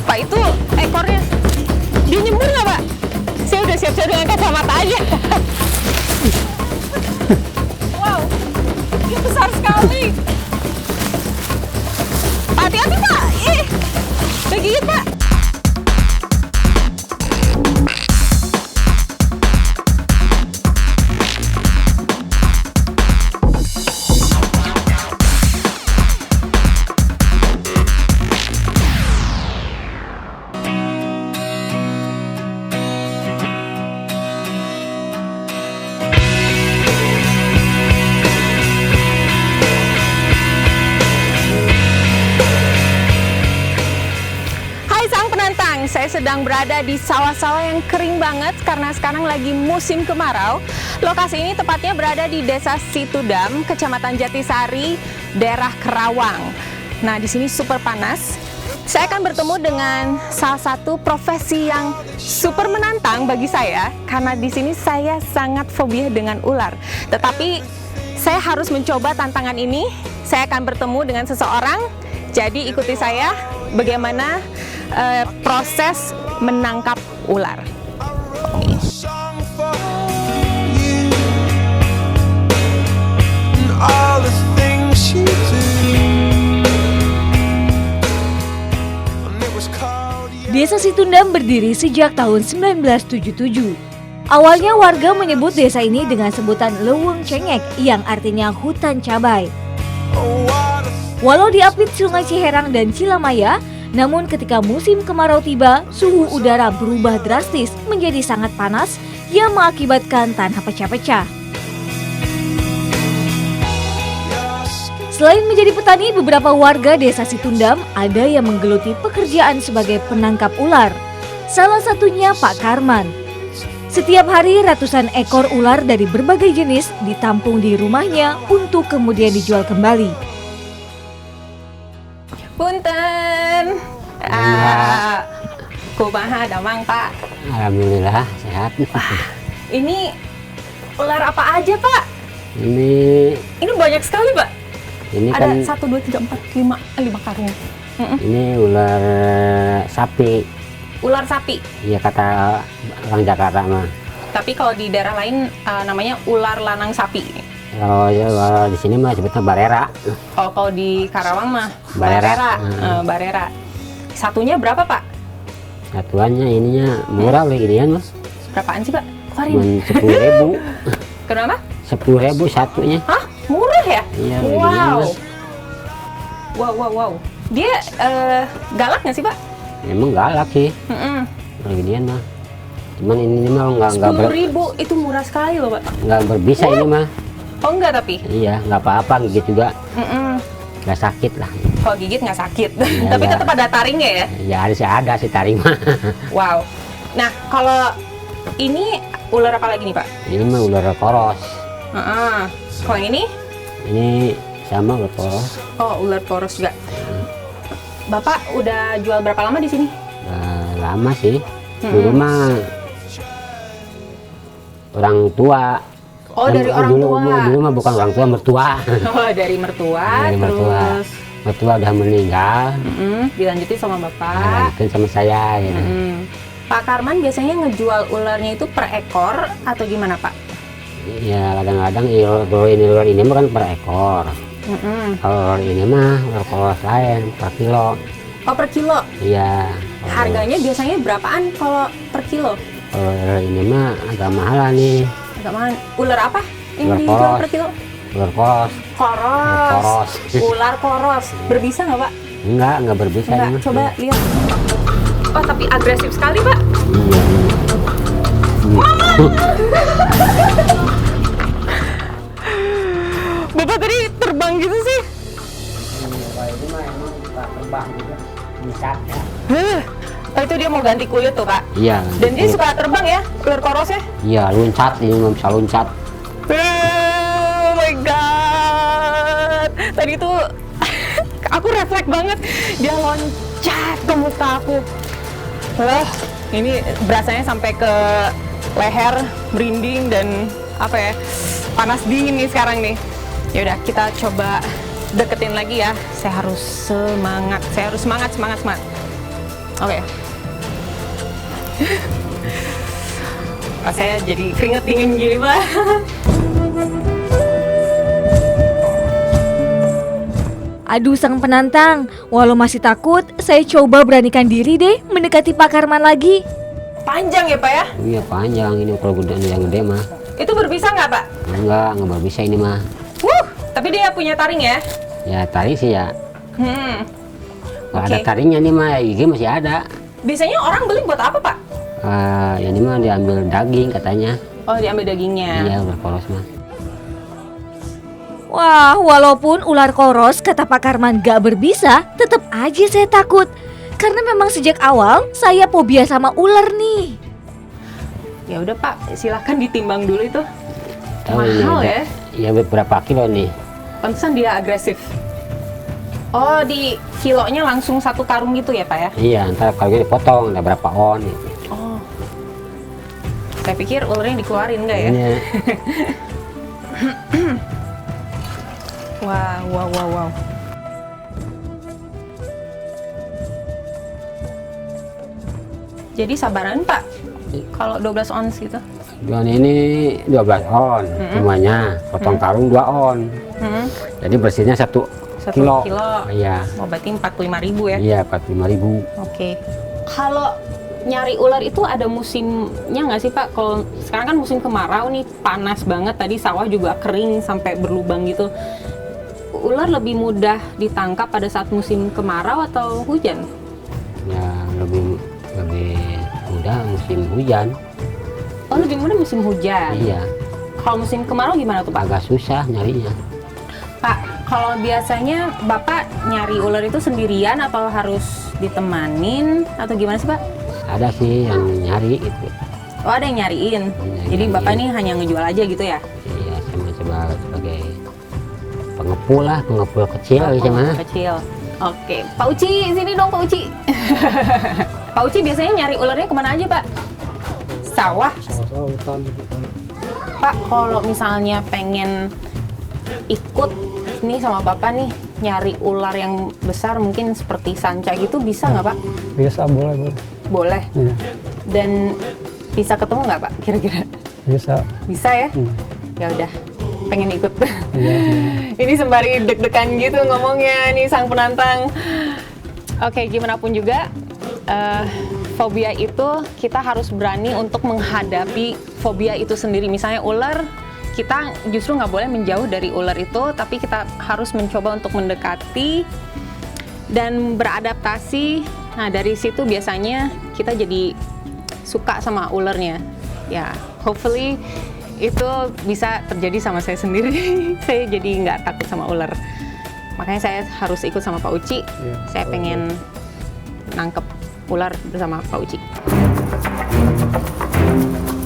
Pak, itu ekornya dia nyembur nggak, Pak? Saya udah siap-siap dengan kacamata aja. Wow, dia besar sekali. Hati-hati, Pak. Ih, kegigit, Pak. Saya sedang berada di sawah-sawah yang kering banget karena sekarang lagi musim kemarau. Lokasi ini tepatnya berada di Desa Situdam, Kecamatan Jatisari, daerah Kerawang. Nah, di sini super panas. Saya akan bertemu dengan salah satu profesi yang super menantang bagi saya karena di sini saya sangat fobia dengan ular. Tetapi saya harus mencoba tantangan ini. Saya akan bertemu dengan seseorang. Jadi ikuti saya bagaimana proses menangkap ular. Desa Situdam berdiri sejak tahun 1977. Awalnya warga menyebut desa ini dengan sebutan Leuweung Cengek yang artinya hutan cabai. Walau diapit Sungai Ciherang dan Cilamaya, namun ketika musim kemarau tiba, suhu udara berubah drastis menjadi sangat panas yang mengakibatkan tanah pecah-pecah. Selain menjadi petani, beberapa warga Desa Situdam ada yang menggeluti pekerjaan sebagai penangkap ular. Salah satunya Pak Karman. Setiap hari ratusan ekor ular dari berbagai jenis ditampung di rumahnya untuk kemudian dijual kembali. Punten, kumaha damang, Pak? Alhamdulillah sehat. Ini ular apa aja, Pak? Ini banyak sekali, Pak. Ini ada kan 1, 2, 3, 4, 5 karung. ini ular sapi. Ular sapi. Iya kata orang Jakarta mah. Tapi kalau di daerah lain namanya ular lanang sapi. Kalau di sini mah sebutnya barera. Oh, kalau di Karawang mah Barera. barera. Satunya berapa, Pak? Satuannya ininya murah loh inian mas. Berapaan sih, Pak? Cuman 10.000. Kenapa? 10.000 satunya. Hah? Murah ya? Iya. Wow. Beginian, Mas. Wow. Dia galak nggak sih, Pak? Emang galak sih. Beginian mah. Cuman ini mah nggak 10.000 itu murah sekali loh, Pak. nggak berbisa ini mah. Oh, enggak tapi? Iya nggak apa-apa gigit juga. Nggak sakit lah. Kalau gigit nggak sakit. Ya, Tapi tetap ada taringnya ya? Ya ada sih taring mah. Wow. Nah, kalau ini ular apa lagi nih, Pak? Ini mah ular poros. Kalau yang ini? Ini sama ular poros. Oh, ular poros juga. Bapak udah jual berapa lama di sini? Lama sih. Dulu mah orang tua. Oh, dari orang tua. Dulu mah bukan orang tua, mertua. Oh, dari mertua. Dari mertua. Terus Mertua udah meninggal. dilanjutin sama Bapak. Lanjutin sama saya gitu. Pak Karman biasanya ngejual ularnya itu per ekor atau gimana, Pak? Ya kadang-kadang ular ini mah kan per ekor. Kalau ular ini mah ular poros lain per kilo. Oh, per kilo? Iya. Harganya biasanya berapaan kalau per kilo? Kalau ular ini mah agak mahal nih. Agak mahal. Ular apa yang Ular dijual poros. per kilo? Ular poros. Koros. Ular koros. Berbisa nggak, Pak? Enggak berbisa Enggak, ini mah. coba lihat. Oh, tapi agresif sekali, Pak. Iya. Bapak tadi terbang gitu sih. Ini mah emang terbang juga. Bisa ya. Oh, itu dia mau ganti kulit tuh, Pak. Iya. Dan dia suka terbang ya, ular korosnya? Iya, loncat ini mah bisa loncat. Oh my god. Tadi tuh aku refleks banget. Dia loncat ke muka aku. Wah, ini berasanya sampai ke leher, merinding dan apa ya? Panas dingin nih sekarang nih. Ya udah, kita coba deketin lagi ya. Saya harus semangat. Saya harus semangat. Oke. Saya jadi keringet dingin gini, Pak. Aduh sang penantang, walau masih takut, saya coba beranikan diri deh mendekati Pak Karman lagi. Panjang ya, Pak ya? Iya panjang ini kalau yang gede mah. Itu berbisa nggak, Pak? Enggak bisa ini mah. Tapi dia punya taring ya? Ya taring sih ya. Kalau ada Oke. taringnya nih mah, gigi masih ada. Biasanya orang beli buat apa, Pak? Ya ini mah diambil daging katanya. Oh, diambil dagingnya. Iya ular koros mah. Wah, walaupun ular koros kata Pak Karman gak berbisa, tetap aja saya takut. Karena memang sejak awal saya fobia sama ular nih. Ya udah, Pak, silakan ditimbang dulu itu. Tahu ini Mahal ada- ya? Ya berapa kilo nih? Pantesan dia agresif. Oh, di kilonya langsung satu karung gitu ya, Pak ya? Iya, ntar kalau gitu dipotong ada berapa on gitu. Oh. Saya pikir ularnya dikeluarin nggak ya? Ini Wow. Jadi sabaran, Pak. Kalau 12 ons gitu. Don ini 12 on semuanya, potong karung 2 on. Jadi bersihnya 1 1 kilo. kilo. Iya. Oh, berarti 45.000 ya? Iya 45.000. Oke. Kalau nyari ular itu ada musimnya nggak sih, Pak? Kalau sekarang kan musim kemarau nih, panas banget. Tadi sawah juga kering sampai berlubang gitu. Ular lebih mudah ditangkap pada saat musim kemarau atau hujan? Ya lebih mudah musim hujan. Oh, lebih mudah musim hujan. Iya. Kalau musim kemarau gimana tuh, Pak? Agak susah nyarinya. Pak, kalau biasanya Bapak nyari ular itu sendirian atau harus ditemanin atau gimana sih, Pak? Ada sih yang nyari gitu. Oh, ada yang nyariin. Yang Jadi Bapak nyariin. ini hanya ngejual aja gitu ya? Iya sama sebagai pengepul kecil aja mah. Kecil. Oke, Pak Uci, sini dong Pak Uci. Pak Uci biasanya nyari ularnya kemana aja, Pak? Sawah. Hutan. Pak, kalau misalnya pengen ikut nih sama Bapak nih nyari ular yang besar mungkin seperti sanca gitu bisa nggak, Pak? Bisa, boleh. Boleh. Iya, Dan bisa ketemu nggak, Pak? Kira-kira bisa. bisa ya? Hmm. Ya udah, pengen ikut. Iya. Ini sembari deg-degan gitu ngomongnya nih sang penantang. Oke, gimana pun juga fobia itu kita harus berani untuk menghadapi fobia itu sendiri. Misalnya ular, kita justru nggak boleh menjauh dari ular itu, tapi kita harus mencoba untuk mendekati dan beradaptasi. Nah, dari situ biasanya kita jadi suka sama ularnya. Ya, hopefully itu bisa terjadi sama saya sendiri. Saya jadi nggak takut sama ular. Makanya saya harus ikut sama Pak Uci. Iya. Saya pengen nangkep ular bersama Pak Uci.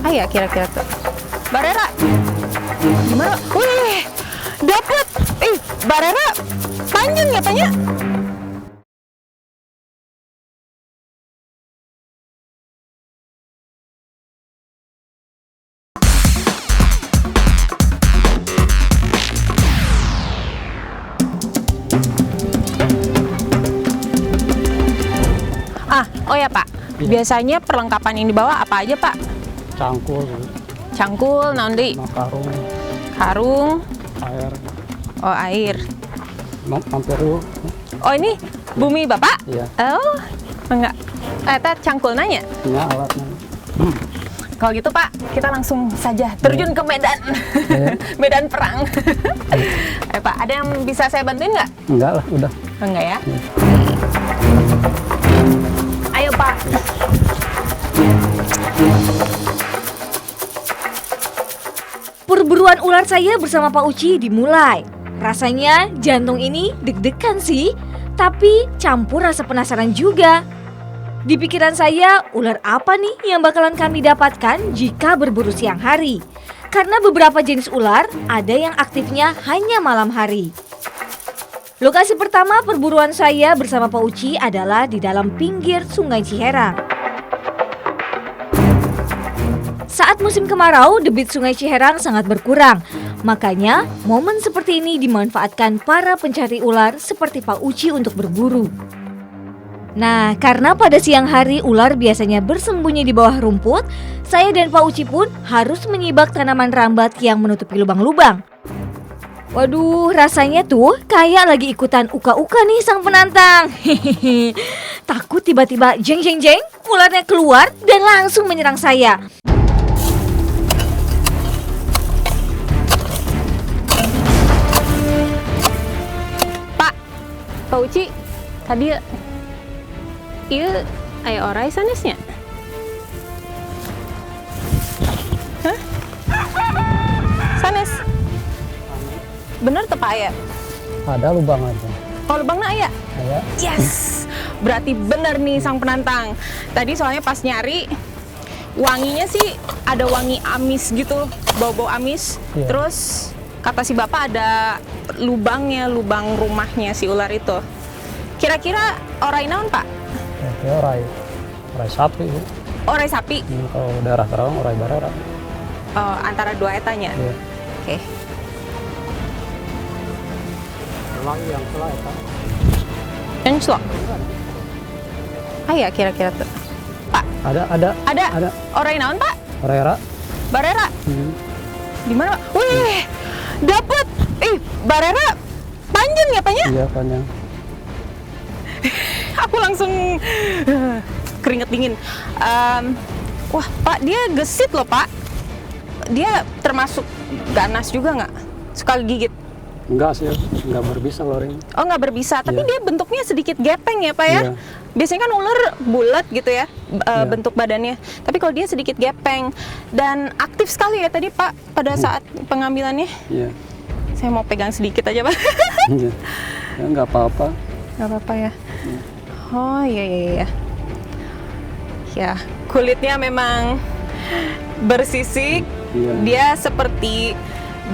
Ya kira-kira tuh. Mbak Rera, gimana? Wih, dapet. Mbak Rera, panjang ya, Paknya? Oh ya Pak, biasanya perlengkapan yang dibawa apa aja Pak? Cangkul, Cangkul, nanti makarung, karung, air, oh air. mampir dulu. Oh ini bumi Bapak? Iya. Oh, enggak. Cangkul nanya. Ini alatnya. Kalau gitu Pak, kita langsung saja terjun ke medan, medan perang. Pak, ada yang bisa saya bantuin nggak? Enggak lah, udah. Enggak ya? Ayo Pak. Perburuan ular saya bersama Pak Uci dimulai. Rasanya jantung ini deg-degan sih, tapi campur rasa penasaran juga. Di pikiran saya, ular apa nih yang bakalan kami dapatkan jika berburu siang hari? Karena beberapa jenis ular ada yang aktifnya hanya malam hari. Lokasi pertama perburuan saya bersama Pak Uci adalah di dalam pinggir Sungai Ciherang. Saat musim kemarau, debit Sungai Ciherang sangat berkurang. Makanya, momen seperti ini dimanfaatkan para pencari ular seperti Pak Uci untuk berburu. Nah, karena pada siang hari ular biasanya bersembunyi di bawah rumput, saya dan Pak Uci pun harus menyibak tanaman rambat yang menutupi lubang-lubang. Waduh, rasanya tuh kayak lagi ikutan uka-uka nih sang penantang. Hehehe. Takut tiba-tiba jeng jeng jeng, ularnya keluar dan langsung menyerang saya. Pak Uci, tadi iya aya orai sanesnya. Hah? Sanes? Bener teu Pak aya? Ada lubang aja. Oh, lubangna aya? Aya. Yes! Berarti bener nih sang penantang. Tadi soalnya pas nyari, wanginya sih ada wangi amis gitu, bau-bau amis. Iya. Terus kata si bapak ada lubangnya, lubang rumahnya si ular itu. Kira-kira orai naon Pak? Oke, orai sapi. Orai sapi? Kalau daerah Karawang orai barera. Oh, antara dua etanya? Iya. Oke. Lagi yang salah eta. Enclok? Ah ya kira-kira tuh. Pak? Ada. Ada? Orai naon Pak? Barera. Barera? Di mana Pak? Wih, dapet! Barera panjang ya Pak ya? Iya, panjang. Aku langsung keringet dingin. Wah Pak, dia gesit loh Pak. Dia termasuk ganas juga nggak? Suka gigit? Enggak sih, enggak berbisa loring. Oh nggak berbisa, tapi Iya. dia bentuknya sedikit gepeng ya Pak ya? Iya. Biasanya kan ular bulat gitu ya, Iya. bentuk badannya. Tapi kalau dia sedikit gepeng dan aktif sekali ya tadi Pak pada saat pengambilannya. Iya. Saya mau pegang sedikit aja Pak. Iya. Ya enggak apa-apa. Nggak apa-apa ya. Oh iya. Ya, kulitnya memang bersisik. Iya. Dia seperti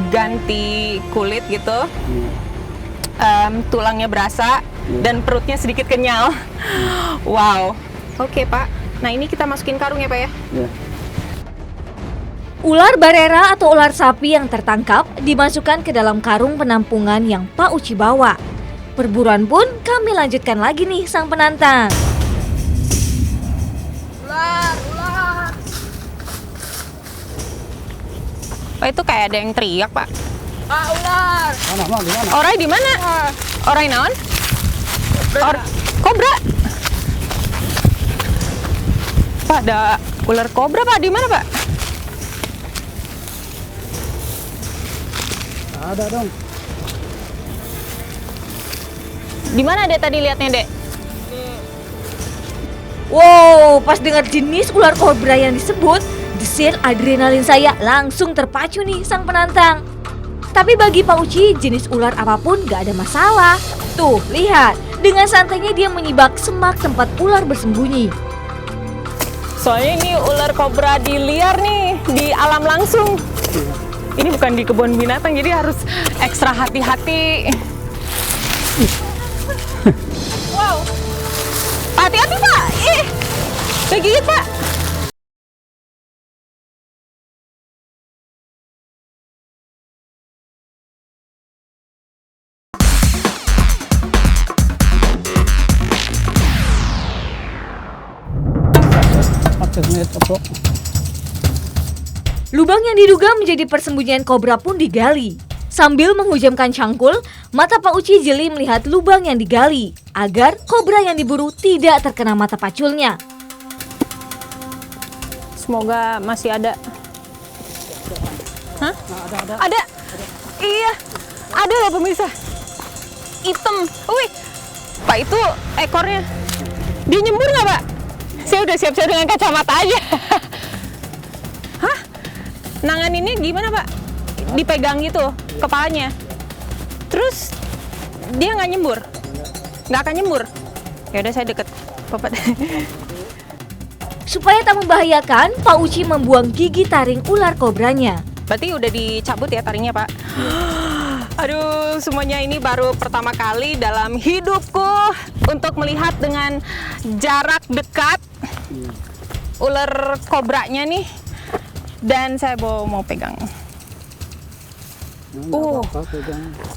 ganti kulit gitu. Iya. Tulangnya berasa Iya. dan perutnya sedikit kenyal. Wow. Oke Pak. Nah ini kita masukin karung ya Pak ya. Iya. Ular barera atau ular sapi yang tertangkap dimasukkan ke dalam karung penampungan yang Pak Uci bawa. Perburuan pun kami lanjutkan lagi nih sang penantang. Ular. Oh itu kayak ada yang teriak Pak. Pak ular. Mana, di mana? Orai di mana? Orai naon? Kobra. Pak ada ular kobra Pak di mana Pak? Ada dong. Di mana Dek tadi lihatnya Dek? Wow, pas dengar jenis ular kobra yang disebut, desir adrenalin saya langsung terpacu nih sang penantang. Tapi bagi Pak Uci, jenis ular apapun gak ada masalah. Tuh, lihat, dengan santainya dia menyibak semak tempat ular bersembunyi. Soalnya ini ular kobra di liar nih, di alam langsung. Ini bukan di kebun binatang, jadi harus ekstra hati-hati. Wow. Hati-hati Pak. Kegigit Pak. Lubang yang diduga menjadi persembunyian kobra pun digali. Sambil menghujamkan cangkul, mata Pak Uci jeli melihat lubang yang digali agar kobra yang diburu tidak terkena mata paculnya. Semoga masih ada. Hah? Ada. Iya. Ada ya pemirsa. Hitam. Wih. Pak itu ekornya. Dia nyembur nggak Pak? Saya udah siap-siap dengan kacamata aja. Hah? Nanganinnya gimana Pak? Dipegang gitu kepalanya. Terus dia nggak nyembur? Nggak akan nyembur? Ya udah saya deket. Bapak. Supaya tak membahayakan, Pak Uci membuang gigi taring ular kobranya. Berarti udah dicabut ya taringnya Pak? Aduh, semuanya ini baru pertama kali dalam hidupku untuk melihat dengan jarak dekat ular kobranya nih. Dan saya mau pegang.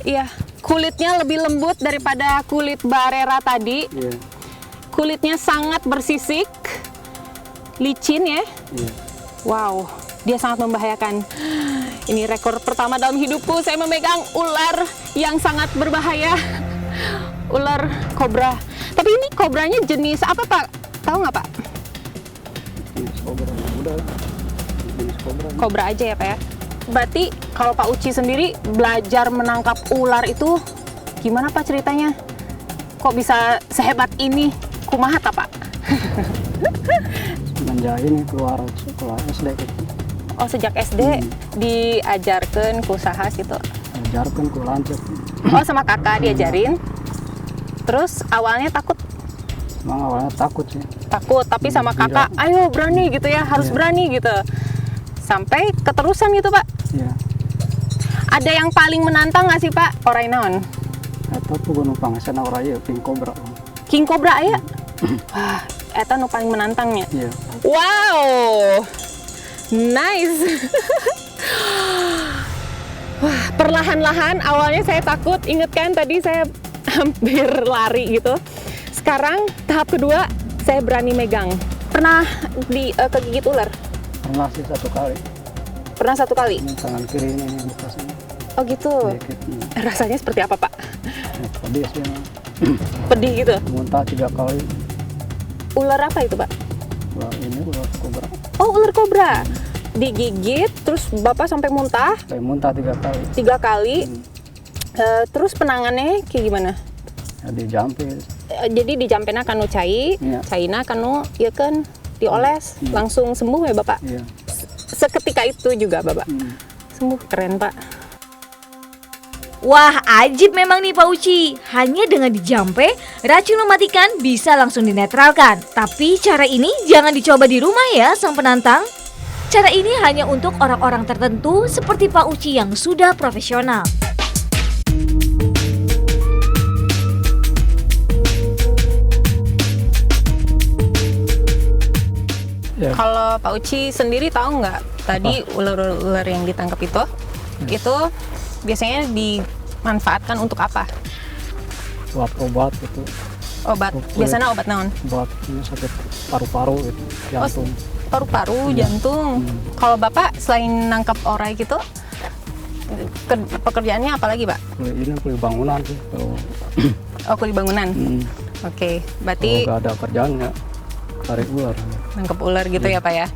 Iya, kulitnya lebih lembut daripada kulit barera tadi. Iya. kulitnya sangat bersisik, licin ya. Iya. Wow, dia sangat membahayakan. Ini rekor pertama dalam hidupku, saya memegang ular yang sangat berbahaya. Ular kobra. Tapi ini kobranya jenis apa Pak? Tahu nggak Pak? Jenis kobra. Udah. Jenis kobra. Kobra aja ya Pak ya. Berarti kalau Pak Uci sendiri belajar menangkap ular itu gimana Pak ceritanya? Kok bisa sehebat ini? Kumaha ta Pak? Semenjak ini keluar sekolah SD gitu. Oh sejak SD diajarkan ku usaha gitu. Ajarkan ku lanjut. Oh sama kakak diajarin. Terus awalnya takut, Emang awalnya takut sih. tapi sama Iya. kakak, ayo berani gitu ya, harus Iya. berani gitu. Sampai keterusan gitu Pak. Iya. Ada yang paling menantang nggak sih Pak? Orai naon? Eta tuh gunung pangasan orang ya pink cobra. King Cobra aya? Wah, eta nu paling menantangnya. Iya. Wow, nice. Wah, perlahan-lahan awalnya saya takut, inget kan tadi saya hampir lari gitu. Sekarang tahap kedua saya berani megang. Pernah kegigit ular? Pernah sih 1 kali. Pernah 1 kali? Ini tangan kiri ini bekasnya. Oh gitu. Sedikit. Rasanya seperti apa Pak? Pedih sih. Pedih gitu. Muntah 3 kali. Ular apa itu Pak? Ular ini ular kobra. Oh ular kobra. Digigit terus Bapak sampai muntah Saya muntah 3 kali. 3 kali. Terus penangannya kayak gimana? Ya, dijampil. Jadi dijampena kanu cai, Iya. caina kanu ieu kan dioles, langsung sembuh ya Bapak. Iya. Seketika itu juga Bapak. Sembuh, keren Pak. Wah, ajib memang nih Pak Uci. Hanya dengan dijampe, racun mematikan bisa langsung dinetralkan. Tapi cara ini jangan dicoba di rumah ya sang penantang. Cara ini hanya untuk orang-orang tertentu seperti Pak Uci yang sudah profesional. Ya. Kalau Pak Uci sendiri tahu nggak tadi ular-ular yang ditangkap itu biasanya dimanfaatkan untuk apa? Buat obat gitu. Obat. Biasanya obat naon? Buat ini sakit paru-paru gitu, jantung. Paru-paru, jantung. Kalau Bapak selain nangkap orai gitu, pekerjaannya apa lagi Pak? Ini kulit bangunan sih. Kalau Oh, kuli bangunan. Oke, berarti nggak ada kerjaan ya tarik ular. nangkep ular gitu ya Pak ya?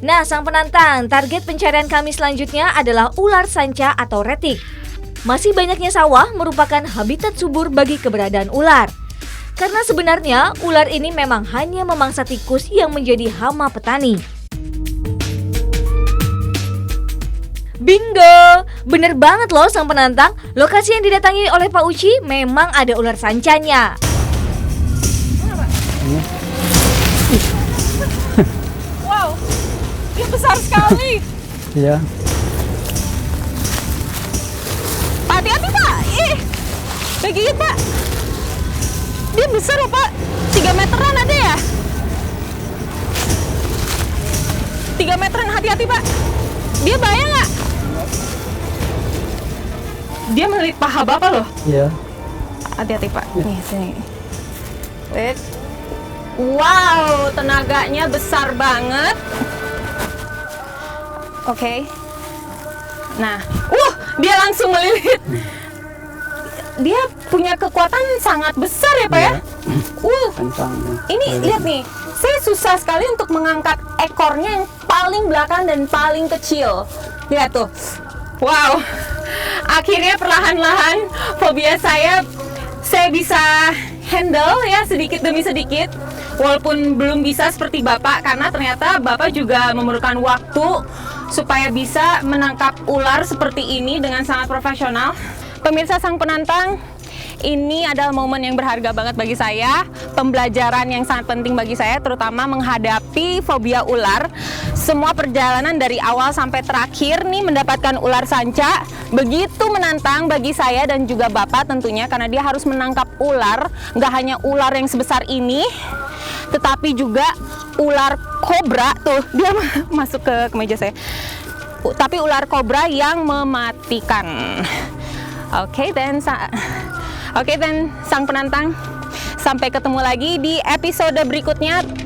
Nah, sang penantang, target pencarian kami selanjutnya adalah ular sanca atau retik. Masih banyaknya sawah merupakan habitat subur bagi keberadaan ular. Karena sebenarnya ular ini memang hanya memangsa tikus yang menjadi hama petani. Bingo! Bener banget loh sang penantang, lokasi yang didatangi oleh Pak Uci memang ada ular sancanya. Wow, dia besar sekali. Iya. Pak, hati-hati Pak. Gigit Pak. Dia besar loh Pak. 3 meteran ada ya? 3 meteran, hati-hati Pak. Dia bahaya nggak? Dia melilit paha Bapak loh. Iya. Hati-hati Pak. Nih, sini. Wait. Wow, tenaganya besar banget. Oke. Nah, dia langsung melilit. Dia punya kekuatan sangat besar ya Pak ya? Kencang. Ini lihat nih, saya susah sekali untuk mengangkat ekornya yang paling belakang dan paling kecil. Lihat tuh. Wow. Akhirnya perlahan-lahan fobia saya bisa handle ya sedikit demi sedikit. Walaupun belum bisa seperti Bapak karena ternyata Bapak juga memerlukan waktu supaya bisa menangkap ular seperti ini dengan sangat profesional. Pemirsa sang penantang, ini adalah momen yang berharga banget bagi saya, pembelajaran yang sangat penting bagi saya, terutama menghadapi fobia ular. Semua perjalanan dari awal sampai terakhir nih mendapatkan ular sanca, begitu menantang bagi saya dan juga Bapak tentunya, karena dia harus menangkap ular, nggak hanya ular yang sebesar ini, tetapi juga ular kobra, tuh dia masuk ke kemeja saya, tapi ular kobra yang mematikan. Oke, dan sang penantang, Sampai ketemu lagi di episode berikutnya.